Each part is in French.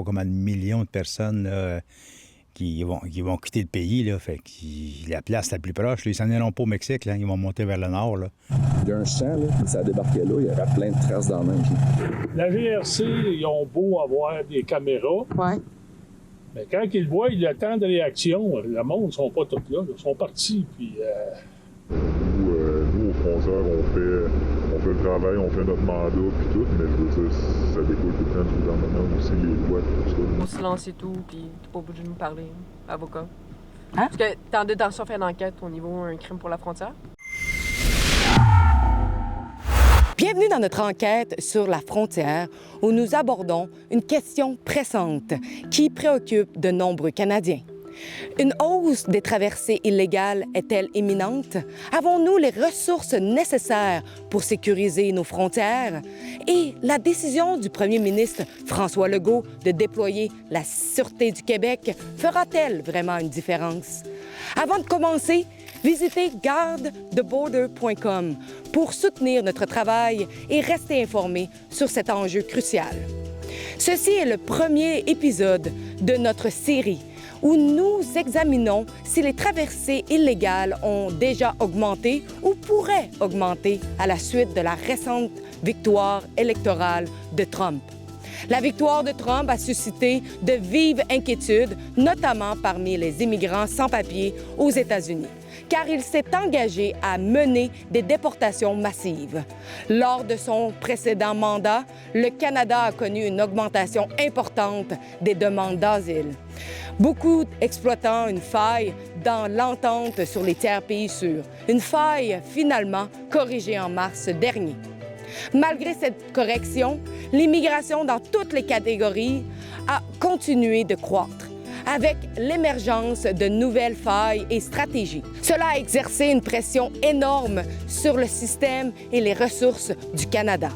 pas combien de millions de personnes là, qui vont quitter le pays. Là, fait que la place la plus proche, là, ils s'en iront pas au Mexique. Là, ils vont monter vers le nord. Là. Il y a un champ, là, puis ça débarquait là, il y avait plein de traces dans la neige. La GRC, ils ont beau avoir des caméras, Ouais. mais quand ils le voient, le temps de réaction, le monde ne sont pas tous là. Ils sont partis, puis... Nous, aux frontières, on fait le travail, on fait notre mandat, puis tout, mais je veux dire, ça découle tout le temps du gouvernement aussi, les lois, tout ça. Au silence et tout, puis t'es pas obligé de nous parler, avocat. Hein? Parce que t'es en détention, fait une enquête au niveau un crime pour la frontière. Bienvenue dans notre enquête sur la frontière où nous abordons une question pressante qui préoccupe de nombreux Canadiens. Une hausse des traversées illégales est-elle imminente? Avons-nous les ressources nécessaires pour sécuriser nos frontières? Et la décision du premier ministre François Legault de déployer la Sûreté du Québec fera-t-elle vraiment une différence? Avant de commencer, visitez guardtheborder.com pour soutenir notre travail et rester informé sur cet enjeu crucial. Ceci est le premier épisode de notre série où nous examinons si les traversées illégales ont déjà augmenté ou pourraient augmenter à la suite de la récente victoire électorale de Trump. La victoire de Trump a suscité de vives inquiétudes, notamment parmi les immigrants sans papier aux États-Unis, car il s'est engagé à mener des déportations massives. Lors de son précédent mandat, le Canada a connu une augmentation importante des demandes d'asile. Beaucoup exploitant une faille dans l'entente sur les tiers pays sûrs. Une faille finalement corrigée en mars dernier. Malgré cette correction, l'immigration dans toutes les catégories a continué de croître, avec l'émergence de nouvelles failles et stratégies. Cela a exercé une pression énorme sur le système et les ressources du Canada.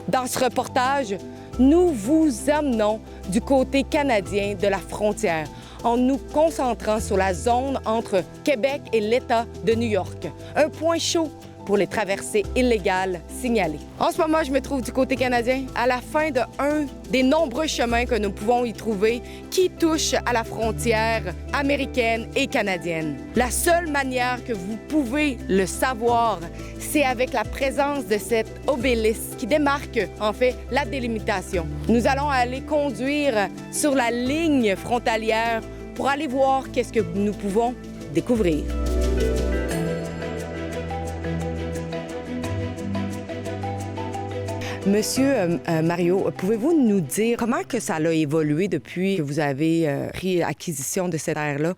Dans ce reportage, nous vous amenons du côté canadien de la frontière en nous concentrant sur la zone entre Québec et l'État de New York, un point chaud pour les traversées illégales signalées. En ce moment, je me trouve du côté canadien, à la fin de un des nombreux chemins que nous pouvons y trouver qui touchent à la frontière américaine et canadienne. La seule manière que vous pouvez le savoir, c'est avec la présence de cet obélisque qui démarque, en fait, la délimitation. Nous allons aller conduire sur la ligne frontalière pour aller voir qu'est-ce que nous pouvons découvrir. Monsieur Mario, pouvez-vous nous dire comment que ça a évolué depuis que vous avez pris acquisition de cette terre-là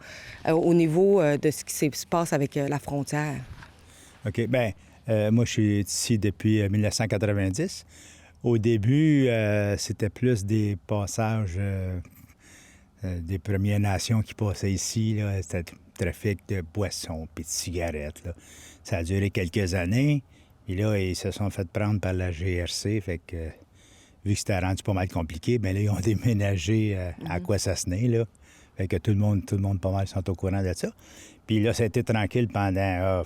au niveau de ce qui se passe avec la frontière? OK. Bien, moi, je suis ici depuis 1990. Au début, c'était plus des passages des Premières Nations qui passaient ici. Là. C'était le trafic de boissons puis de cigarettes. Là. Ça a duré quelques années. Et là, ils se sont fait prendre par la GRC. Fait que, vu que c'était rendu pas mal compliqué, bien là, ils ont déménagé à Akwesasne, là. Fait que tout le monde pas mal sont au courant de ça. Puis là, ça a été tranquille pendant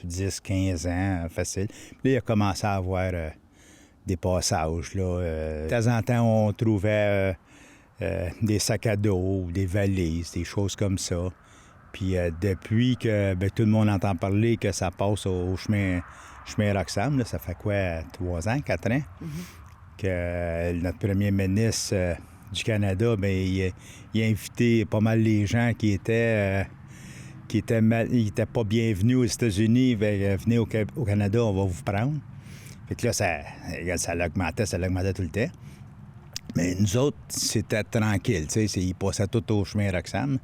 10-15 ans, facile. Puis là, il a commencé à avoir des passages, là. De temps en temps, on trouvait des sacs à dos, des valises, des choses comme ça. Puis depuis que tout le monde entend parler que ça passe au chemin Roxham, là, ça fait quoi, 3 ans, 4 ans, que notre premier ministre du Canada, bien, il a invité pas mal les gens qui étaient pas bienvenus aux États-Unis. Venez au Canada, on va vous prendre. Fait que là, ça l'augmentait tout le temps. Mais nous autres, c'était tranquille, tu sais, ils passaient tout au chemin Roxham.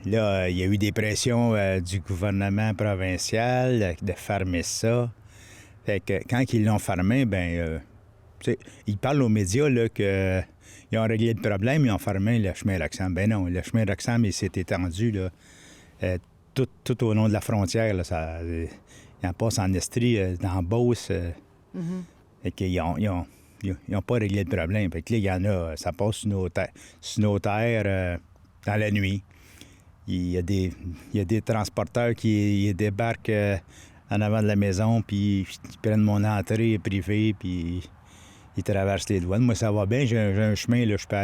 Là, il y a eu des pressions du gouvernement provincial de fermer ça. Fait que quand ils l'ont fermé, bien, ils parlent aux médias là, qu'ils ont réglé le problème, ils ont fermé le chemin Roxham. Ben non, le chemin Roxham, il s'est étendu là, tout au long de la frontière. Là, il en passe en Estrie, dans Beauce. Fait qu'ils n'ont pas réglé le problème. Fait que là, il y en a, ça passe sur nos terres dans la nuit. Il y a des transporteurs qui débarquent en avant de la maison, puis ils prennent mon entrée privée, puis ils traversent les douanes. Moi, ça va bien. J'ai un chemin, là, je peux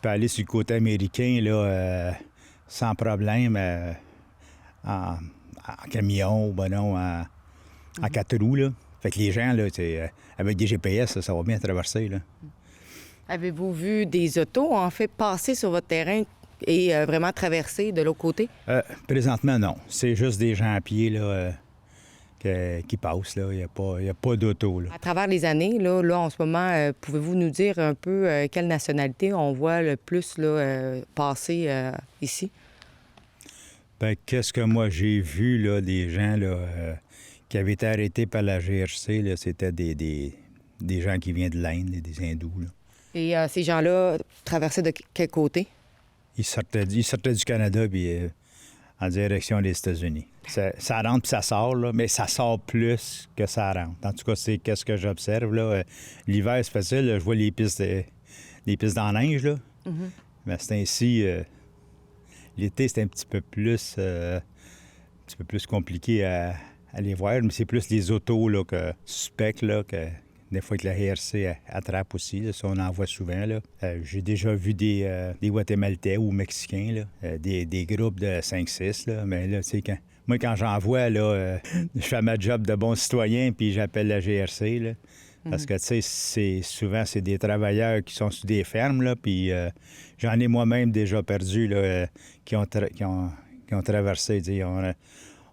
aller sur le côté américain là, sans problème en camion ou ben non, en 4 roues. Là. Fait que les gens, là, avec des GPS, ça va bien traverser. Là. Avez-vous vu des autos, en fait, passer sur votre terrain et vraiment traverser de l'autre côté? Présentement, non. C'est juste des gens à pied là, qui passent. Il n'y a pas d'auto. Là. À travers les années, là en ce moment, pouvez-vous nous dire un peu quelle nationalité on voit le plus là, passer ici? Bien, qu'est-ce que moi j'ai vu, là, des gens là, qui avaient été arrêtés par la GRC, là, c'était des gens qui viennent de l'Inde, des hindous. Là. Et ces gens-là traversaient de quel côté? Ils sortaient du Canada puis en direction des États-Unis. Ça rentre puis ça sort, là, mais ça sort plus que ça rentre. En tout cas, c'est qu'est-ce que j'observe. Là. L'hiver, c'est facile. Là, je vois les pistes dans la neige. Là. Mm-hmm. Mais c'est ainsi... l'été, c'est un petit peu plus compliqué à les voir, mais c'est plus les autos là, que suspects, là, que des fois que la GRC attrape aussi. Là, ça, on en voit souvent. Là. J'ai déjà vu des Guatémaltais ou Mexicains, là, des groupes de 5-6. Là, mais là, tu sais, quand j'en vois, là, je fais ma job de bon citoyen, puis j'appelle la GRC. Là, parce que, tu sais, souvent, c'est des travailleurs qui sont sur des fermes, là, puis j'en ai moi-même déjà perdu, là, qui ont traversé.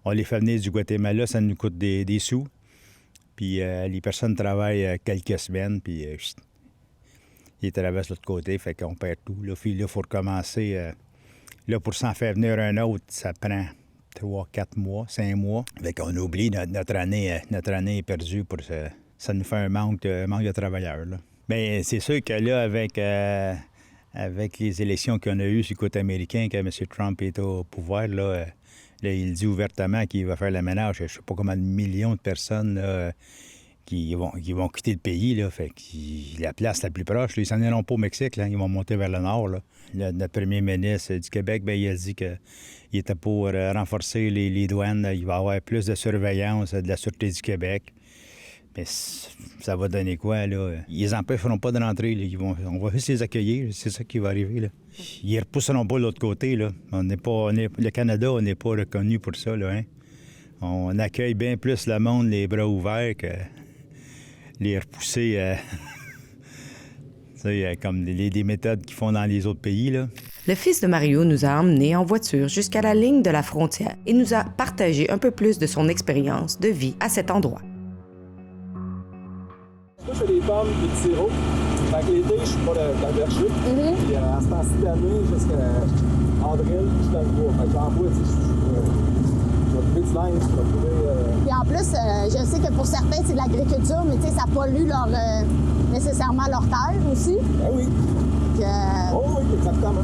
On les fait venir du Guatemala, ça nous coûte des sous. Puis les personnes travaillent quelques semaines, puis ils traversent de l'autre côté, fait qu'on perd tout. Là, puis là, il faut recommencer. Là, pour s'en faire venir un autre, ça prend 3, 4 mois, 5 mois. Fait qu'on oublie notre année est perdue pour ça. Ça nous fait un manque de travailleurs. Là. Bien, c'est sûr que là, avec les élections qu'on a eues sur le côté américain, quand M. Trump est au pouvoir, là, il dit ouvertement qu'il va faire le ménage. Je ne sais pas combien de millions de personnes là, qui vont quitter le pays. Là, fait que la place la plus proche, là, ils s'en iront pas au Mexique. Là, ils vont monter vers le nord. Là. Notre premier ministre du Québec, bien, il a dit qu'il était pour renforcer les douanes. Là. Il va y avoir plus de surveillance de la Sûreté du Québec. Mais ça va donner quoi, là? Ils les empêcheront pas de rentrer. Là. On va juste les accueillir. C'est ça qui va arriver, là. Ils ne repousseront pas de l'autre côté, là. Le Canada, on n'est pas reconnu pour ça, là, hein? On accueille bien plus le monde les bras ouverts que les repousser, comme des méthodes qu'ils font dans les autres pays, là. Le fils de Mario nous a emmenés en voiture jusqu'à la ligne de la frontière et nous a partagé un peu plus de son expérience de vie à cet endroit. Moi, je fais des pommes et du sirop. Fait que l'été, je suis pas dans le berger. Puis à ce temps-ci d'année, jusqu'à avril, je suis dans le bois. Fait que j'en bois, tu sais, je vais trouver du linge, je vais trouver... Puis en plus, je sais que pour certains, c'est de l'agriculture, mais tu sais, ça pollue nécessairement leur terre aussi. Ben oui. Oh oui, exactement.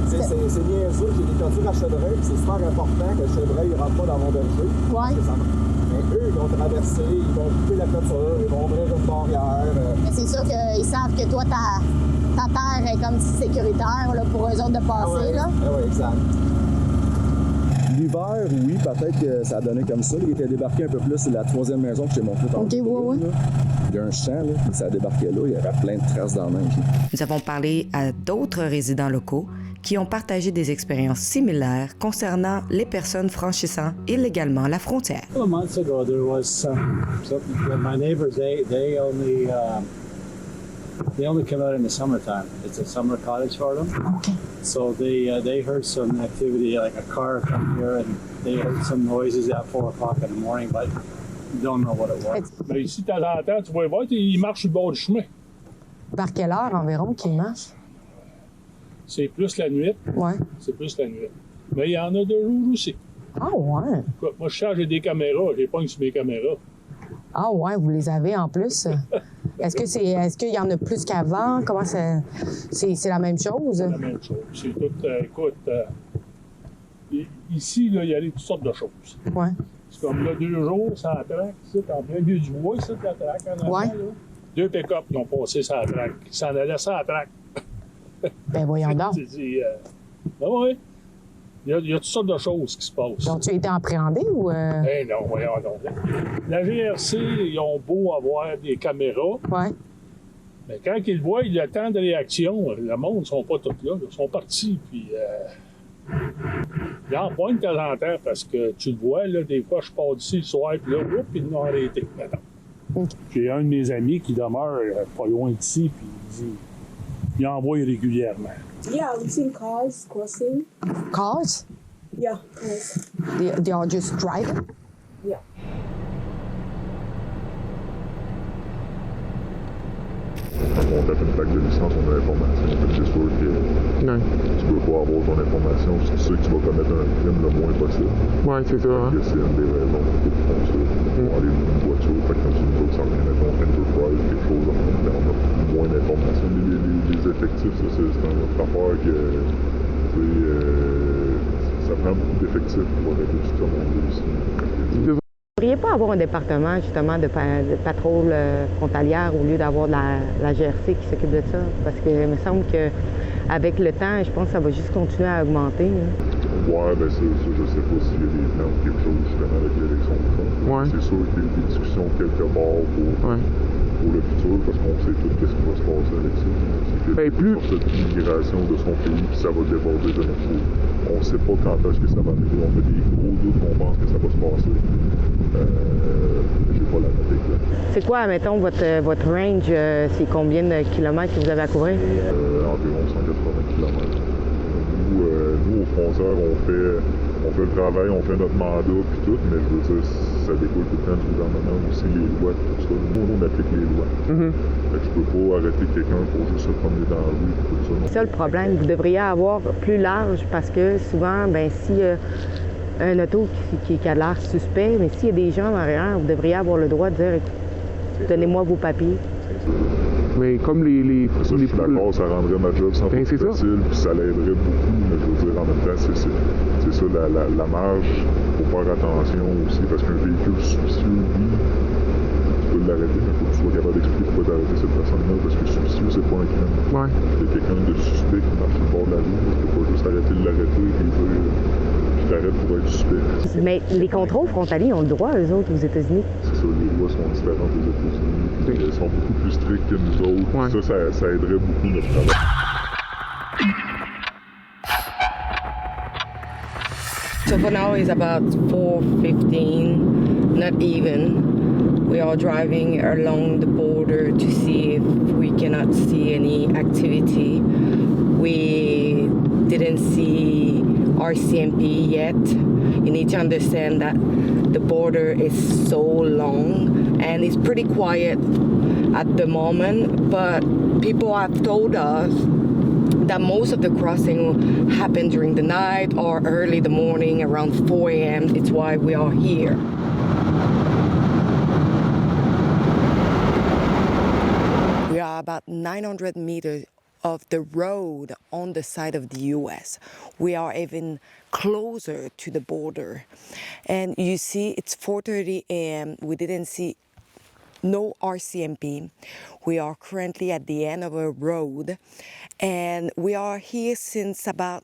C'est niaiseux, j'ai des toitures à chevreuil, puis c'est super important que le chevreuil ne rentre pas dans mon berger. Oui. Mais eux, ils vont traverser, ils vont couper la clôture, ils vont ouvrir une barrière. Mais c'est sûr qu'ils savent que toi, ta terre est comme sécuritaire là, pour eux autres de passer. Là. Ah oui, exact. L'hiver, oui, peut-être que ça a donné comme ça. Il était débarqué un peu plus, c'est la 3e maison que j'ai montrée tantôt. OK, oui. Il y a un champ, là, puis ça a débarqué là, il y avait plein de traces dans la neige. Nous avons parlé à d'autres résidents locaux qui ont partagé des expériences similaires concernant les personnes franchissant illégalement la frontière. A couple of months ago, there was something. My neighbors, they only come out in the summertime. It's a summer cottage for them. Okay. So they heard some activity, like a car come here, and they heard some noises at 4 o'clock in the morning, but don't know what it was. Mais ici, de temps en temps, tu vas voir, ils marchent sur le bord du chemin. Par quelle heure environ qu'ils marchent? C'est plus la nuit. Ouais. C'est plus la nuit. Mais il y en a de jour aussi. Ah ouais. Écoute, moi, je charge des caméras. J'ai pas sur mes caméras. Ah ouais, vous les avez en plus. Est-ce qu'il y en a plus qu'avant? Comment c'est la même chose? C'est la même chose. C'est tout, écoute, ici, là, il y a toutes sortes de choses. Ouais. C'est comme là, 2 jours, ça attraque, ici, en plein milieu du bois, ça, la traque en avant, ouais. Là. 2 pick-up qui ont passé ça traque. Ils s'en allaient ça traque. Ben voyons donc. Ah oui. Il y a toutes sortes de choses qui se passent. Donc, tu as été appréhendé ou... Eh non, voyons donc. La GRC, ils ont beau avoir des caméras, Ouais. mais quand ils le voient, le temps de réaction, le monde ne sont pas tous là. Ils sont partis, puis... Ils en pointent de temps en temps, parce que tu le vois, là, des fois, je pars d'ici le soir, puis là, oups, ils l'ont arrêté. J'ai un de mes amis qui demeure pas loin d'ici, puis il envoie régulièrement. Yeah, we've seen cars crossing. Cars? Yeah, cars. They are just driving? Yeah. Quand on tape une plaque de licence, on a l'information. C'est sûr que tu peux pas avoir ton information. C'est sûr que tu vas commettre un crime le moins possible. Ouais, c'est ça. Hein? C'est une des raisons pour qu'ils font ça. Pour aller une voiture, fait que comme si nous autres, ça revient, mettons, Enterprise, quelque chose comme ça, on a moins d'informations. Les effectifs, ça, c'est une autre affaire que, tu sais, ça prend beaucoup d'effectifs pour arrêter tout ce monde ici. Vous ne pourriez pas avoir un département, justement, de patrouille frontalière au lieu d'avoir la GRC qui s'occupe de ça? Parce que il me semble qu'avec le temps, je pense que ça va juste continuer à augmenter. Hein. Ouais, ben ça, je sais pas s'il y a des plans ou quelque chose justement avec l'élection de Trump. Ouais. C'est sûr qu'il y a eu des discussions quelque part pour le futur, parce qu'on sait tout ce qui va se passer avec ça. C'est qu'il y a une sorte d'immigration de son pays, puis ça va déborder de notre pays. On ne sait pas quand est-ce que ça va arriver. On a des gros doutes qu'on pense que ça va se passer. J'ai pas la note exacte. C'est quoi, mettons, votre range? C'est combien de kilomètres que vous avez à couvrir? Environ 180 km. Nous, au frontière, on fait le travail, on fait notre mandat puis tout, mais je veux dire, ça découle tout le temps du gouvernement aussi, les lois, tout ça. Nous, on applique les lois. Fait que je peux pas arrêter quelqu'un pour juste se promener dans la rue et tout ça. C'est ça le problème. Vous devriez avoir plus large parce que souvent, ben si un auto qui a l'air suspect, mais s'il y a des gens en arrière, vous devriez avoir le droit de dire donnez-moi vos papiers. Mais comme les ça, je suis d'accord, ça rendrait ma job 100% c'est facile, puis ça l'aiderait beaucoup, mais je veux dire, en même temps, c'est ça, la marge, il faut faire attention aussi, parce qu'un véhicule suspicieux, oui, tu peux l'arrêter, mais il faut que tu sois capable d'expliquer pourquoi tu as arrêté cette personne-là, parce que suspicieux, c'est pas un crime. Ouais. Il y a quelqu'un de suspect qui marche sur le bord de la rue, tu peux pas juste arrêter de l'arrêter et dire je t'arrête pour être suspect. Mais les contrôles frontaliers ont le droit, eux autres, aux États-Unis. C'est ça, les lois sont différentes aux États-Unis. Elles sont beaucoup plus strictes que nous autres. Ouais. Ça aiderait beaucoup notre travail. So for now it's about 4:15, not even. We are driving along the border to see if we cannot see any activity. We didn't see RCMP yet. You need to understand that the border is so long and it's pretty quiet at the moment, but people have told us that most of the crossing happen during the night or early the morning around 4 a.m. It's why we are here. We are about 900 meters of the road on the side of the U.S. We are even closer to the border. And you see, it's 4:30 a.m. We didn't see no RCMP. We are currently at the end of a road, and we are here since about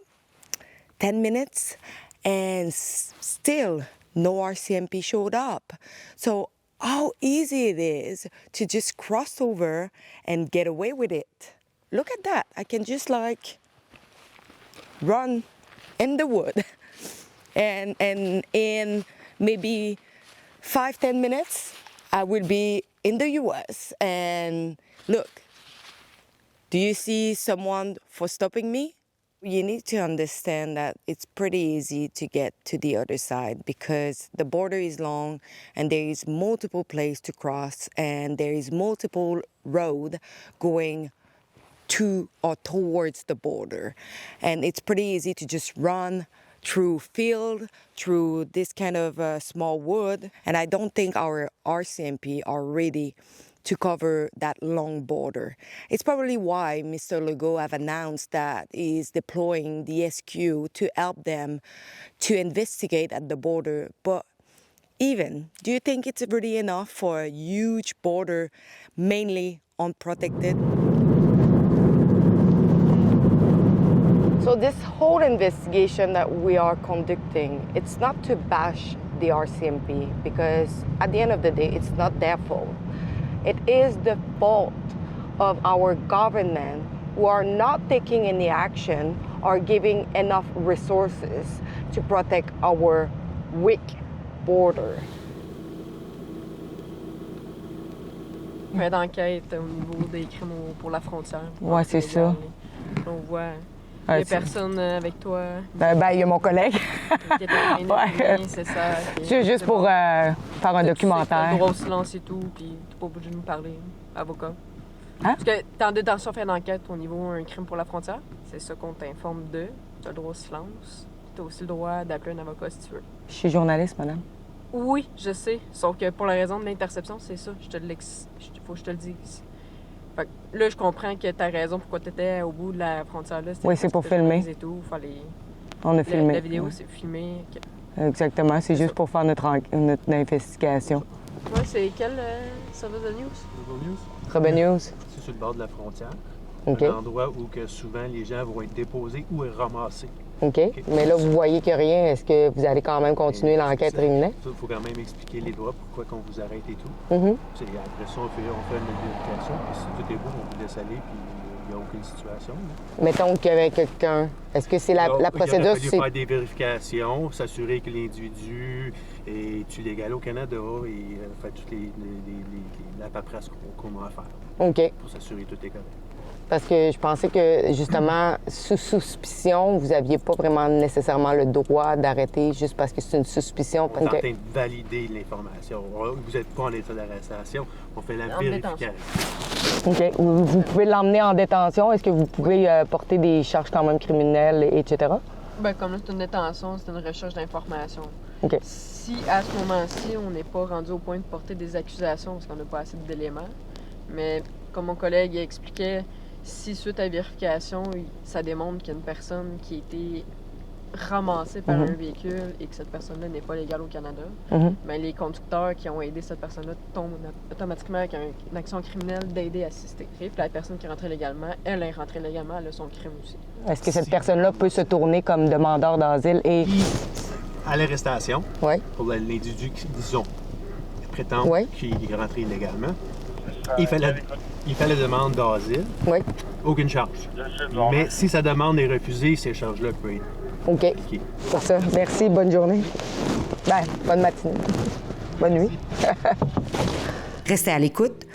10 minutes, and still no RCMP showed up. So how easy it is to just cross over and get away with it. Look at that. I can just like run in the wood and in maybe 5-10 minutes I will be in the US. And look, do you see someone for stopping me? You need to understand that it's pretty easy to get to the other side because the border is long and there is multiple places to cross and there is multiple road going to or towards the border. And it's pretty easy to just run through field, through this kind of small wood. And I don't think our RCMP are ready to cover that long border. It's probably why Mr. Legault have announced that he's deploying the SQ to help them to investigate at the border. But even, do you think it's really enough for a huge border, mainly unprotected? So this whole investigation that we are conducting, it's not to bash the RCMP because at the end of the day, it's not their fault. It is the fault of our government who are not taking any action or giving enough resources to protect our weak border. Fait d'enquête au niveau des crimes pour la frontière. Ouais, c'est ça. On voit. Il n'y a personne avec toi. Il y a mon collègue. Qui est ouais. C'est ça. C'est juste pour faire un documentaire. Tu as le droit au silence et tout, puis tu n'es pas obligé de nous parler, avocat. Hein? Parce que tu es en détention, fait d'enquête au niveau d'un crime pour la frontière. C'est ça qu'on t'informe de. Tu as le droit au silence. Tu as aussi le droit d'appeler un avocat si tu veux. Je suis journaliste, madame. Oui, je sais. Sauf que pour la raison de l'interception, c'est ça. Faut que je te le dise. Fait que là, je comprends que ta raison pourquoi tu étais au bout de la frontière-là. Oui, c'est pour filmer. Et tout. On a filmé. La vidéo, c'est filmé. Exactement. C'est juste pour faire notre investigation. Oui, c'est quel service de news? Rebel News. C'est sur le bord de la frontière. Okay. Un endroit où que souvent les gens vont être déposés ou ramassés. OK. Mais là, vous voyez qu'il n'y a rien. Est-ce que vous allez quand même continuer l'enquête criminelle? Il faut quand même expliquer les droits, pourquoi qu'on vous arrête et tout. Mm-hmm. Après ça, on fait une vérification. Puis si tout est beau, on vous laisse aller, puis il n'y a aucune situation. Là. Mettons qu'il y avait quelqu'un. Est-ce que c'est la procédure? Il aurait fallu faire des vérifications, s'assurer que l'individu est légal au Canada et faire toute la paperasse qu'on a à faire. OK. Pour s'assurer que tout est correct. Parce que je pensais que, justement, sous suspicion, vous n'aviez pas vraiment nécessairement le droit d'arrêter juste parce que c'est une suspicion. On est en train de valider l'information. Vous n'êtes pas en état d'arrestation, on fait la vérification. OK. Vous pouvez l'emmener en détention. Est-ce que vous pouvez porter des charges quand même criminelles, etc.? Bien, comme là, c'est une détention, c'est une recherche d'information. OK. Si, à ce moment-ci, on n'est pas rendu au point de porter des accusations parce qu'on n'a pas assez d'éléments, mais comme mon collègue expliquait, si suite à vérification, ça démontre qu'il y a une personne qui a été ramassée par un véhicule et que cette personne-là n'est pas légale au Canada, bien, les conducteurs qui ont aidé cette personne-là tombent automatiquement avec une action criminelle d'aider à assister. Puis la personne qui est rentrée légalement, elle est rentrée légalement, elle a son crime aussi. Est-ce que cette personne-là peut se tourner comme demandeur d'asile et... À l'arrestation, oui. Pour l'individu qui, disons, prétend qu'il est rentré illégalement, il fait la demande d'asile, aucune charge. Mais si sa demande est refusée, ces charges-là peuvent être OK. Pour ça. Merci. Bonne journée. Bonne matinée. Bonne nuit. Restez à l'écoute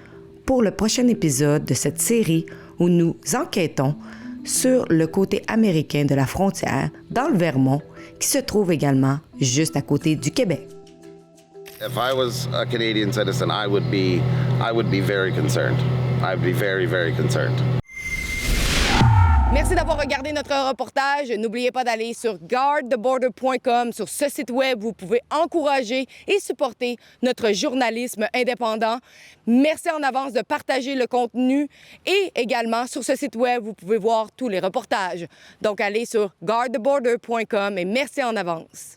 pour le prochain épisode de cette série où nous enquêtons sur le côté américain de la frontière dans le Vermont, qui se trouve également juste à côté du Québec. If I was a Canadian citizen, I would be very concerned. I'd be very, very concerned. Merci d'avoir regardé notre reportage. N'oubliez pas d'aller sur guardtheborder.com. Sur ce site web, vous pouvez encourager et supporter notre journalisme indépendant. Merci en avance de partager le contenu. Et également, sur ce site web, vous pouvez voir tous les reportages. Donc, allez sur guardtheborder.com et merci en avance.